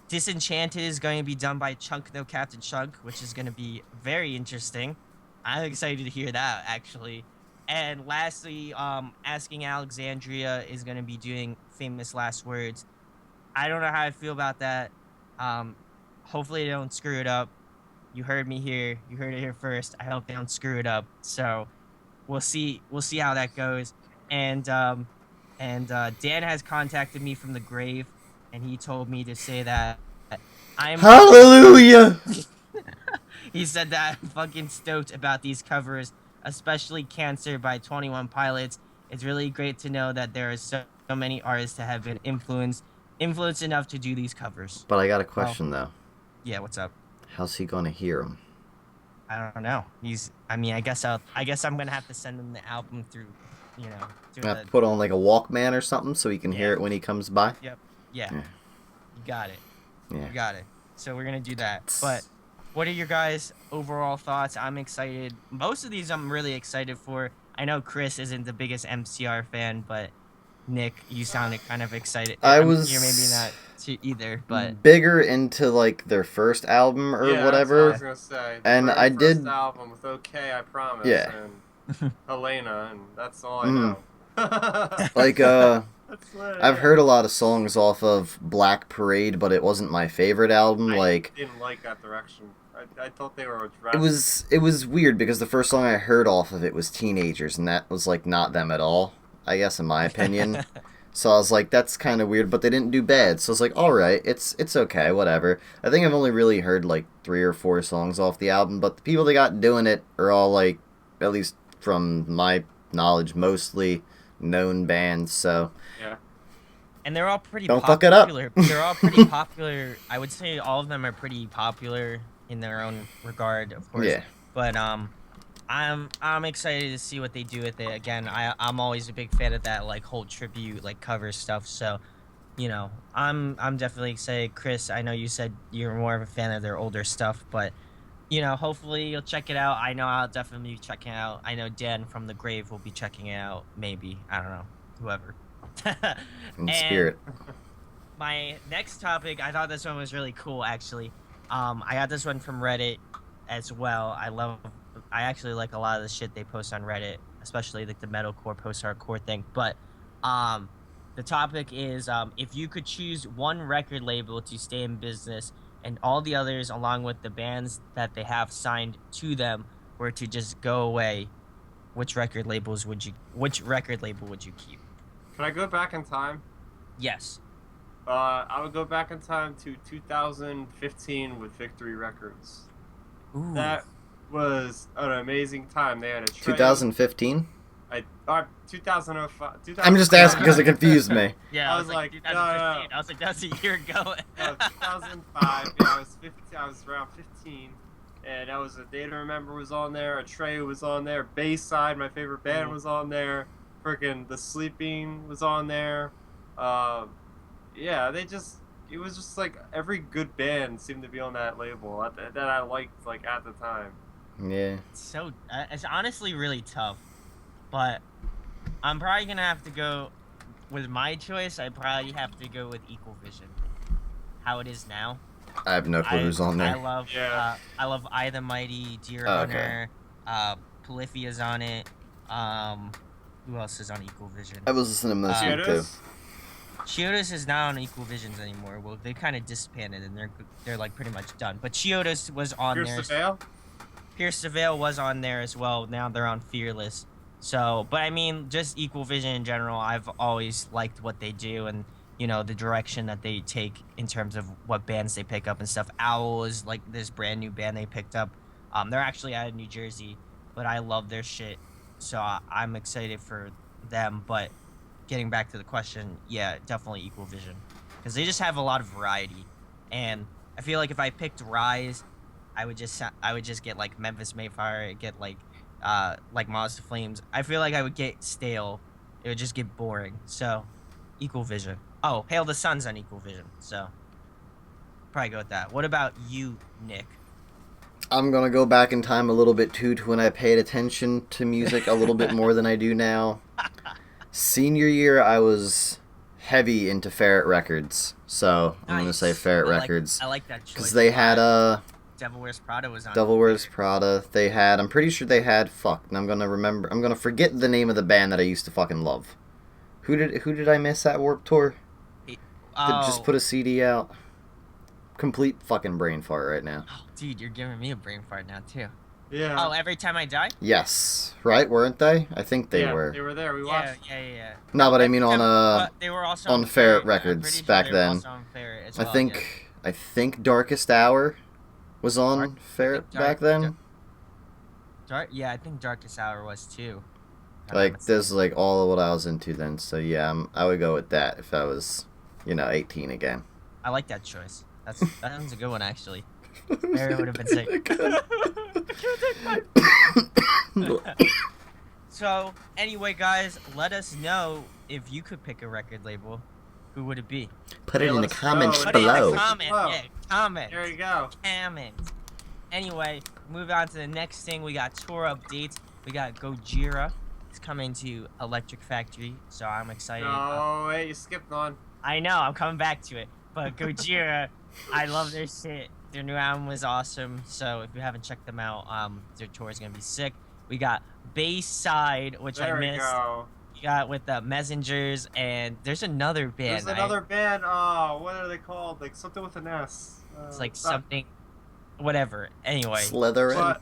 Disenchanted is going to be done by Chunk No Captain Chunk, which is going to be very interesting. I'm excited to hear that actually. And lastly, Asking Alexandria is going to be doing Famous Last Words. I don't know how I feel about that. Hopefully they don't screw it up. You heard me here. You heard it here first. I hope they don't screw it up. So we'll see how that goes. And Dan has contacted me from the grave, and he told me to say that I'm hallelujah. He said that I'm fucking stoked about these covers, especially Cancer by 21 Pilots. It's really great to know that there are so many artists that have been influenced enough to do these covers. But I got a Well, question though. yeah, what's up? How's he gonna hear him? I don't know. I mean, I guess I'm gonna have to send him the album through, you know, through Have the. to put on like a Walkman or something so he can hear Yeah. it when he comes by. Yep. Yeah. Yeah. You got it. Yeah. You got it. So we're gonna do that. But what are your guys' overall thoughts? I'm excited. Most of these I'm really excited for. I know Chris isn't the biggest MCR fan, but Nick, you sounded kind of excited. You're maybe not too either, but bigger into like their first album or Yeah, whatever. that's what I was gonna say. The And very I first did- album with OK, I Promise, Yeah. and Helena, and that's all I Mhm. know. Like That's lit, I've yeah. heard a lot of songs off of Black Parade, but it wasn't my favorite album. I Like didn't like that direction. I thought they were it was weird because the first song I heard off of it was Teenagers, and that was like not them at all, I guess, in my opinion. So I was like, that's kind of weird, but they didn't do bad. So I was like, all right, it's okay, whatever. I think I've only really heard like 3 or 4 songs off the album, but the people they got doing it are all like, at least from my knowledge, mostly known bands. So Yeah. and they're all pretty Don't fuck it up. popular. They're all pretty popular. I would say all of them are pretty popular in their own regard, of course. yeah, But I'm excited to see what they do with it. Again, I'm always a big fan of that like whole tribute like cover stuff. So, you know, I'm definitely excited. Chris, I know you said you're more of a fan of their older stuff, but you know, hopefully you'll check it out. I know I'll definitely be checking it out. I know Dan from the Grave will be checking it out. Maybe, I don't know, whoever. in And spirit. My next topic, I thought this one was really cool actually. I got this one from Reddit as well. I actually like a lot of the shit they post on Reddit, especially like the metalcore post-hardcore thing. But the topic is if you could choose one record label to stay in business and all the others along with the bands that they have signed to them were to just go away, which record label would you keep? Can I go back in time? Yes. I would go back in time to 2015 with Victory Records. Ooh. That was an amazing time. They had a train. 2015. 2005. I'm just asking because it confused me. Yeah, I was like, 2015. no. I was like, that's a year ago. 2005. Yeah, I was 15. I was around 15, and that was a Day to Remember was on there. Atreyu was on there. Bayside, my favorite band, was on there. Freaking The Sleeping was on there. Yeah, it was just like every good band seemed to be on that label that I liked like at the time. Yeah. It's honestly really tough, but I'm probably gonna have to go with my choice. I probably have to go with Equal Vision. How it is now. I have no clue who's on there. I love I the Mighty, Deer Oh, okay. Hunter, Polyphia's on it. Who else is on Equal Vision? I was listening to this one too. Chiodos? Chiodos is not on Equal Visions anymore. Well, they kind of disbanded and they're like pretty much done. But Chiodos was on Pierce there. the Veil? Pierce the Veil was on there as well. Now they're on Fearless. So, but I mean, just Equal Vision in general, I've always liked what they do and, you know, the direction that they take in terms of what bands they pick up and stuff. Owl is like this brand new band they picked up. They're actually out of New Jersey, but I love their shit. So I'm excited for them. But getting back to the question, yeah, definitely Equal Vision. Because they just have a lot of variety. And I feel like if I picked Rise, I would just get like Memphis Mayfire, I'd get like Monster Flames. I feel like I would get stale. It would just get boring. So, Equal Vision. Oh, Hail the Sun's on Equal Vision. So, probably go with that. What about you, Nick? I'm gonna go back in time a little bit too to when I paid attention to music a little bit more than I do now. Senior year, I was heavy into Ferret Records, so I'm gonna say Ferret Records I like that choice. because they had Devil Wears Prada was on. Devil Wears Prada. They had, I'm pretty sure they had, and I'm gonna forget the name of the band that I used to fucking love. Who did I miss at Warped Tour? That just put a CD out. Complete fucking brain fart right now. Oh, dude, you're giving me a brain fart now too. Yeah. Oh, Every Time I Die. Yes, right? Weren't they? I think they yeah, were. They were there. We Yeah, watched. yeah. No, but I mean on But they were also on Ferret I'm Records pretty sure back they were then. also on Ferret as I well, think I think Darkest Hour was on Ferret back then. Yeah, I think Darkest Hour was too. Like this is like all of what I was into then. So yeah, I would go with that if I was, 18 again. I like that choice. That one's a good one actually. Barry would have been sick. So anyway, guys, let us know if you could pick a record label. Who would it be? Put it in the comments Put it in below. the comment. Yeah, comment. There you go. Comment. Anyway, move on to the next thing. We got tour updates. We got Gojira. It's coming to Electric Factory, so I'm excited. No, wait, you skipped one. I know, I'm coming back to it. But Gojira, I love their shit. Their new album was awesome. So if you haven't checked them out, their tour is gonna be sick. We got Bayside, which I missed. Go. You got with the Messengers, and there's another band. There's another band. Oh, what are they called? Like something with an S. It's like something, whatever. Anyway. Slytherin.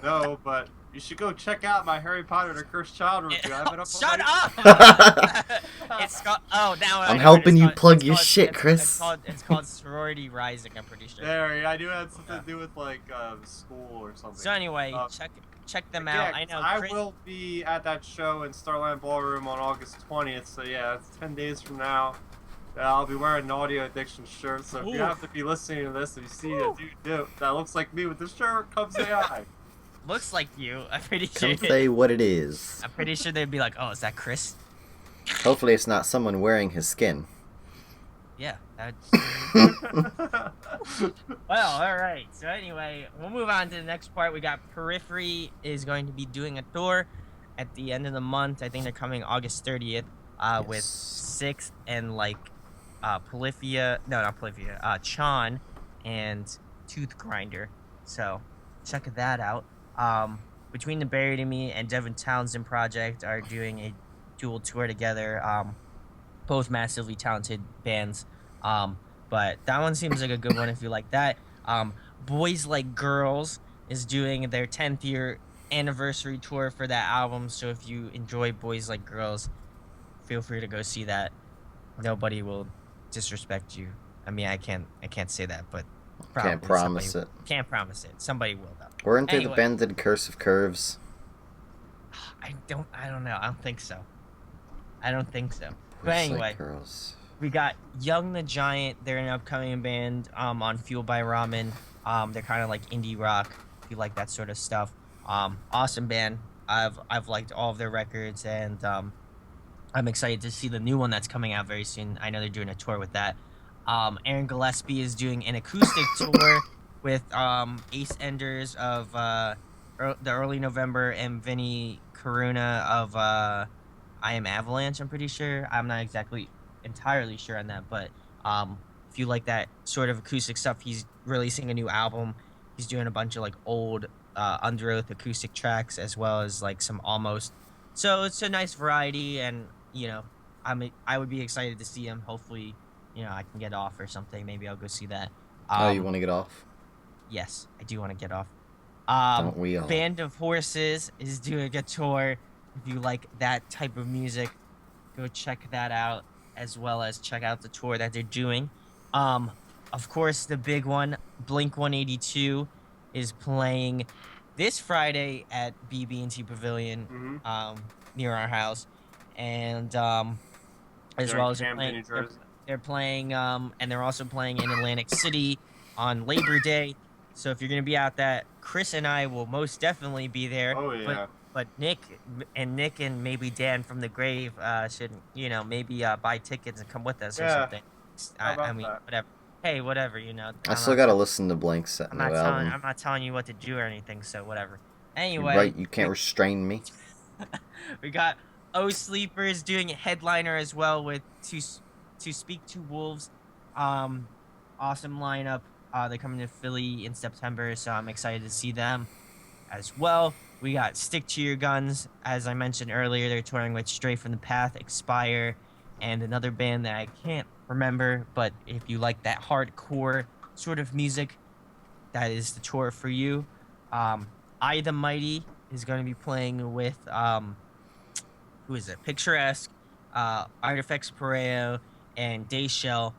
No, but you should go check out my Harry Potter and the Cursed Child review. I have it up. Shut up! It's called. Oh, now I'm helping you plug your shit, Chris. It's called Sorority Rising. I'm pretty sure. There, I do have something to do with like school or something. So anyway, check them out. I know. I will be at that show in Starland Ballroom on August 20th. So yeah, it's 10 days from now. I'll be wearing an Audio Addiction shirt. So if you have to be listening to this and you see a dude that looks like me with the shirt, come say hi. Looks like you. I'm pretty sure. Come say what it is. I'm pretty sure they'd be like, "Oh, is that Chris?" Hopefully, it's not someone wearing his skin. Yeah. Well, all right. So anyway, we'll move on to the next part. We got Periphery is going to be doing a tour at the end of the month. I think they're coming August 30th with Sixth and like Polyphia. No, not Polyphia. Chan and Tooth Grinder. So check that out. Between the Buried in Me and Devin Townsend project are doing a dual tour together. Both massively talented bands. But that one seems like a good one if you like that. Boys Like Girls is doing their 10th year anniversary tour for that album. So if you enjoy Boys Like Girls, feel free to go see that. Nobody will disrespect you. I mean, I can't say that, but can't promise it. Can't promise it. Somebody will though. Weren't they the band that did Cursive Curves? I don't know. I don't think so. But anyway, Girls. We got Young the Giant. They're an upcoming band on Fueled by Ramen. They're kind of like indie rock, if you like that sort of stuff. Awesome band. I've liked all of their records, and I'm excited to see the new one that's coming out very soon. I know they're doing a tour with that. Aaron Gillespie is doing an acoustic tour with Ace Enders of the Early November and Vinny Karuna of I Am Avalanche. I'm pretty sure. I'm not entirely sure on that, but if you like that sort of acoustic stuff, he's releasing a new album. He's doing a bunch of like old Underoath acoustic tracks as well as like some almost. So it's a nice variety, and I would be excited to see him. Hopefully, I can get off or something. Maybe I'll go see that. You want to get off? Yes, I do want to get off. Don't we all? Band of Horses is doing a tour. If you like that type of music, go check that out, as well as check out the tour that they're doing. Of course, the big one, Blink-182, is playing this Friday at BB&T Pavilion, near our house, and as well as they're playing, and they're also playing in Atlantic City on Labor Day. So if you're gonna be out that, Chris and I will most definitely be there. Oh yeah. But Nick and maybe Dan from the Grave should maybe buy tickets and come with us or something. I mean, whatever. Hey, whatever, I still gotta listen to Blink's new album. I'm not telling you what to do or anything, so whatever. Anyway, right? You can't restrain me. We got O Sleepers doing a headliner as well with To Speak to Wolves. Awesome lineup. They're coming to Philly in September, so I'm excited to see them as well. We got Stick to Your Guns. As I mentioned earlier, they're touring with Stray from the Path, Expire, and another band that I can't remember, but if you like that hardcore sort of music, that is the tour for you. I the Mighty is going to be playing with, who is it? Picturesque, Artifacts Pareo, and Dayshell.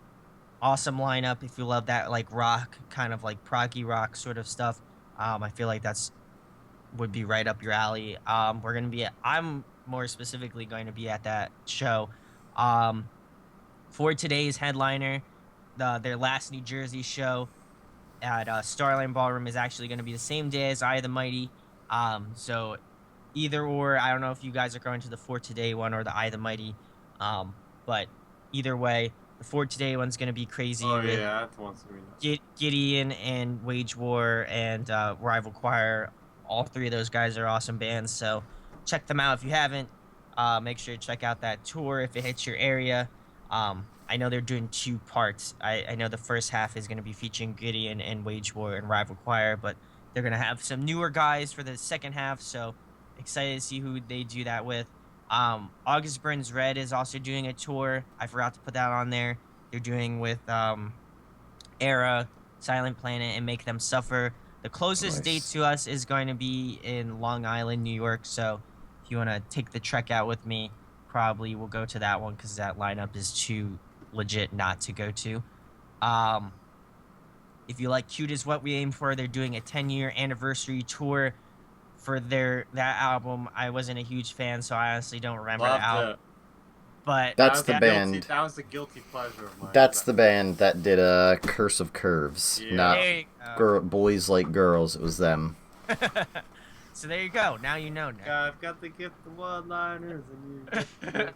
Awesome lineup if you love that like rock, kind of like proggy rock sort of stuff. I feel like that's would be right up your alley. We're gonna be I'm more specifically going to be at that show. Um, for today's headliner, their last New Jersey show at Starline Ballroom is actually going to be the same day as I the Mighty. So either or, I don't know if you guys are going to the For Today one or the I the Mighty. But either way, the For Today one's going to be crazy Oh with yeah, that one's gonna be nice. Gideon and Wage War and Rival Choir. All three of those guys are awesome bands. So check them out if you haven't. Make sure to check out that tour if it hits your area. I know they're doing two parts. I know the first half is going to be featuring Gideon and Wage War and Rival Choir, but they're going to have some newer guys for the second half. So excited to see who they do that with. August Burns Red is also doing a tour. I forgot to put that on there. They're doing with Era, Silent Planet, and Make Them Suffer. The closest date Nice. to us is going to be in Long Island, New York. So if you want to take the trek out with me, probably we'll go to that one because that lineup is too legit not to go to. Um, if you like Cute is What We Aim For, they're doing a 10-year anniversary tour for that album. I wasn't a huge fan, so I honestly don't remember the Loved album. it. But That's That the was band. That was a guilty pleasure of mine. That's the band that did Curse of Curves. Yeah. Not there you go. Boys Like Girls. It was them. So there you go. Now you know. Nick. I've got the gift of one-liners, and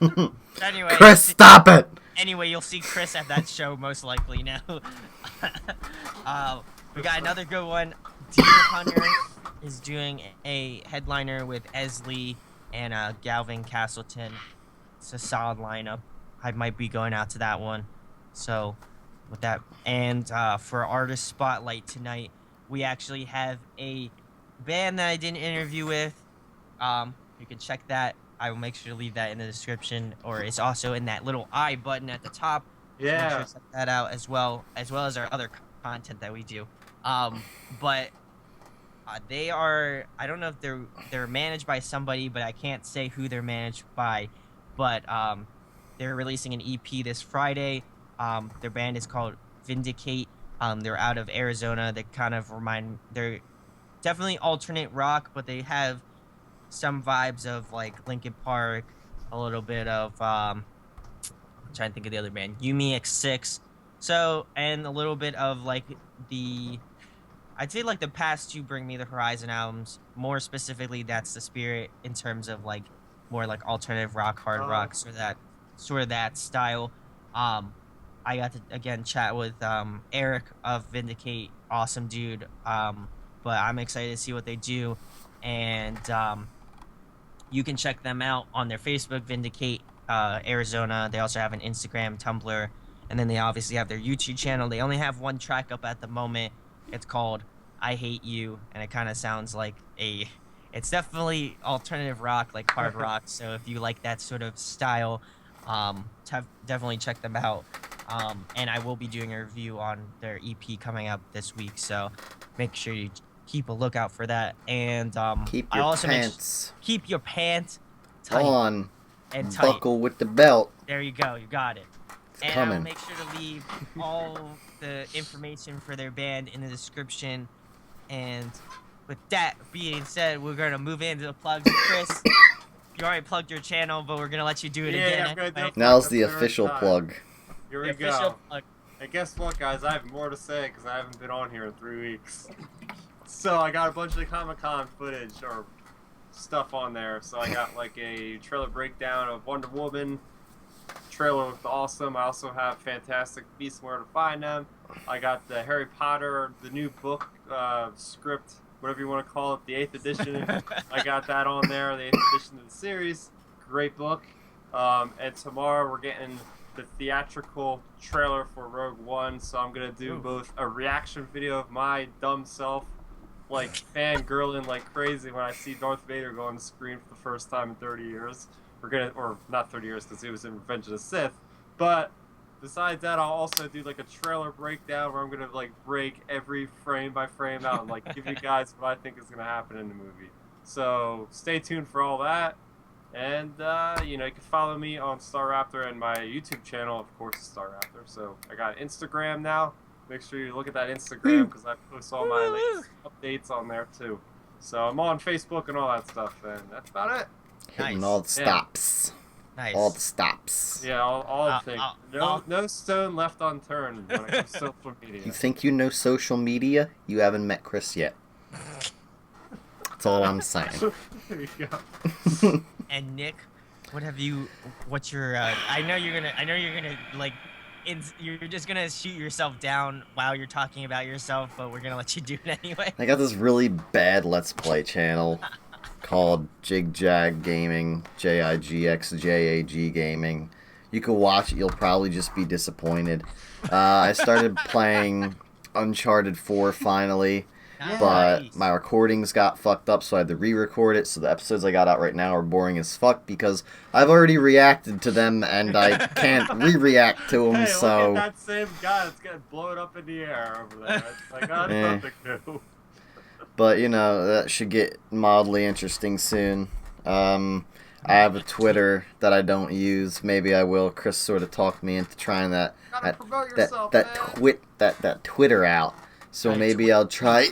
you. Anyway, Chris, stop it! Anyway, you'll see Chris at that show most likely now. We got another good one. Deer Hunter is doing a headliner with Esley and Galvin Castleton. It's a solid lineup. I might be going out to that one. So, with that, and for artist spotlight tonight, we actually have a band that I did an interview with. You can check that. I will make sure to leave that in the description, or it's also in that little I button at the top. So make sure Yeah. to check that out as well as our other content that we do. But they are, I don't know if they're managed by somebody, but I can't say who they're managed by. But they're releasing an EP this Friday. Their band is called Vindicate. They're out of Arizona. They kind of they're definitely alternate rock, but they have some vibes of like Linkin Park, a little bit of I'm trying to think of the other band, Yumi X6. So, and a little bit of like I'd say like the past two Bring Me the Horizon albums. More specifically, That's the Spirit in terms of like more like alternative rock, hard rock, sort of that style. I got to again chat with Eric of Vindicate, awesome dude. But I'm excited to see what they do, and you can check them out on their Facebook, Vindicate Arizona. They also have an Instagram, Tumblr, and then they obviously have their YouTube channel. They only have one track up at the moment. It's called I Hate You, and it kind of sounds like it's definitely alternative rock, like hard rock. So if you like that sort of style, definitely check them out. And I will be doing a review on their EP coming up this week, so make sure you keep a lookout for that. And Keep I your also pants keep your pants tight on. and tight. Buckle with the belt. There you go, you got it. It's And coming. I'll make sure to leave all the information for their band in the description. And with that being said, we're gonna move into the plugs. Chris, you already plugged your channel, but we're gonna let you do it again. I'm gonna do it Now's for the third official time. plug. Here The we official go. plug. And guess what, guys? I have more to say because I haven't been on here in 3 weeks. So I got a bunch of Comic-Con footage or stuff on there. So I got like a trailer breakdown of Wonder Woman. Trailer looked awesome. I also have Fantastic Beasts, Where to Find Them. I got the Harry Potter, the new book script, whatever you want to call it, the 8th edition. I got that on there, the 8th edition of the series. Great book. And tomorrow we're getting the theatrical trailer for Rogue One, so I'm gonna do both a reaction video of my dumb self, like fangirling like crazy when I see Darth Vader go on the screen for the first time in 30 years. Or not 30 years because he was in Revenge of the Sith, but besides that, I'll also do like a trailer breakdown where I'm gonna like break every frame by frame out and like give you guys what I think is gonna happen in the movie. So stay tuned for all that. And, you know, you can follow me on Star Raptor and my YouTube channel, of course, is Star Raptor. So I got Instagram now. Make sure you look at that Instagram because I post all my latest updates on there, too. So I'm on Facebook and all that stuff, and that's about it. Hitting Nice. all the stops. Nice. All the stops. Yeah, all I'll- things. I'll- No stone left unturned when it comes to social media. You think you know social media? You haven't met Chris yet. That's all I'm saying. There you go. And Nick, what's your I know you're gonna like you're just gonna shoot yourself down while you're talking about yourself, but we're gonna let you do it anyway. I got this really bad Let's Play channel called Jig Jag Gaming, JIGXJAG Gaming. You can watch it, you'll probably just be disappointed. I started playing Uncharted 4 finally, but Nice. my recordings got fucked up, so I had to re-record it, so the episodes I got out right now are boring as fuck because I've already reacted to them and I can't re-react to them, Hey, so... look at that same guy that's getting blown up in the air over there. It's like, that's Eh. nothing new. But, you know, that should get mildly interesting soon. I have a Twitter that I don't use. Maybe I will. Chris sort of talked me into trying that Gotta promote that yourself, that man. that Twitter out. So Right, maybe I'll try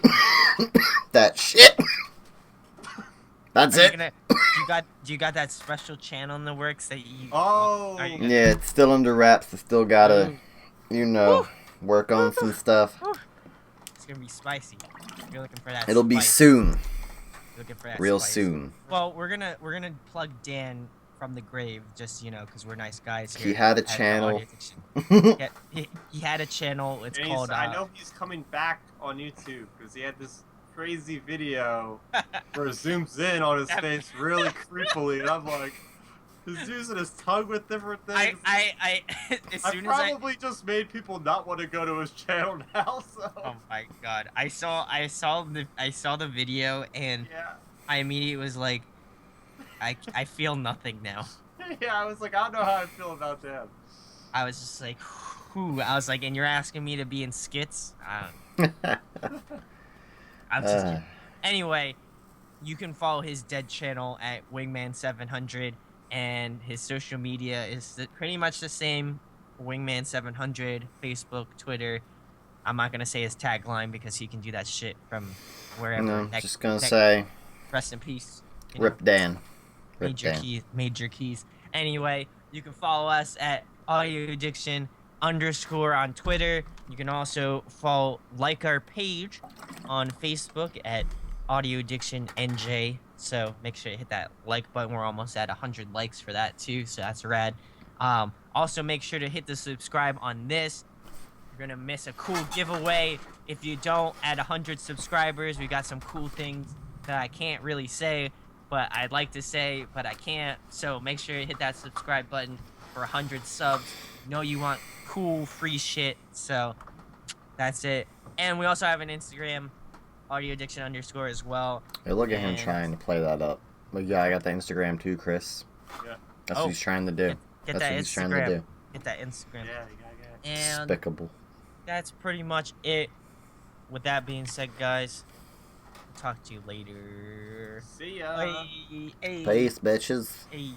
that shit. That's Are you it. gonna, do you got that special channel in the works that you? Oh. Are you gonna- Yeah, it's still under wraps. I still gotta, you know, work on some stuff. It's gonna be spicy. You're looking for that. It'll be spice. soon, You're looking for that real spice. soon. Well, we're gonna plug Dan from the grave, just because we're nice guys here. He had a at channel. Audio Addiction. Yeah, he had a channel. It's And called. I know he's coming back on YouTube because he had this crazy video where it zooms in on his face really creepily, and I'm like, he's using his tongue with different things. I as I soon as I. probably just made people not want to go to his channel now. So Oh my god! I saw the video and yeah, I immediately was like, I feel nothing now. yeah. I was like, I don't know how I feel about that. I was just like, whew. I was like, and you're asking me to be in skits? I'm just kidding. Anyway, you can follow his dead channel at Wingman700, and his social media is pretty much the same. Wingman700, Facebook, Twitter. I'm not gonna say his tagline because he can do that shit from wherever. No, just gonna say, rest in peace. you Rip know. Dan. Rip Major Dan. keys, major keys. Anyway, you can follow us at Audio Addiction _ on Twitter. You can also like our page on Facebook at Audio Addiction NJ. So make sure you hit that like button. We're almost at 100 likes for that too, so that's rad. Also make sure to hit the subscribe on this. You're gonna miss a cool giveaway if you don't. At 100 subscribers, we got some cool things that I can't really say, but I'd like to say, but I can't. So make sure you hit that subscribe button for 100 subs. You know you want cool free shit. So that's it. And we also have an Instagram, Audio Addiction _ as well. Hey, look at him And- trying to play that up. But yeah, I got the Instagram too, Chris. Yeah. That's Oh, what he's trying to do. Get That's that what he's trying to Instagram. do. Get that Instagram. Yeah, you gotta get it. And Despicable. that's pretty much it. With that being said, guys, talk to you later. See ya. Bye. Hey. Peace, bitches. Hey.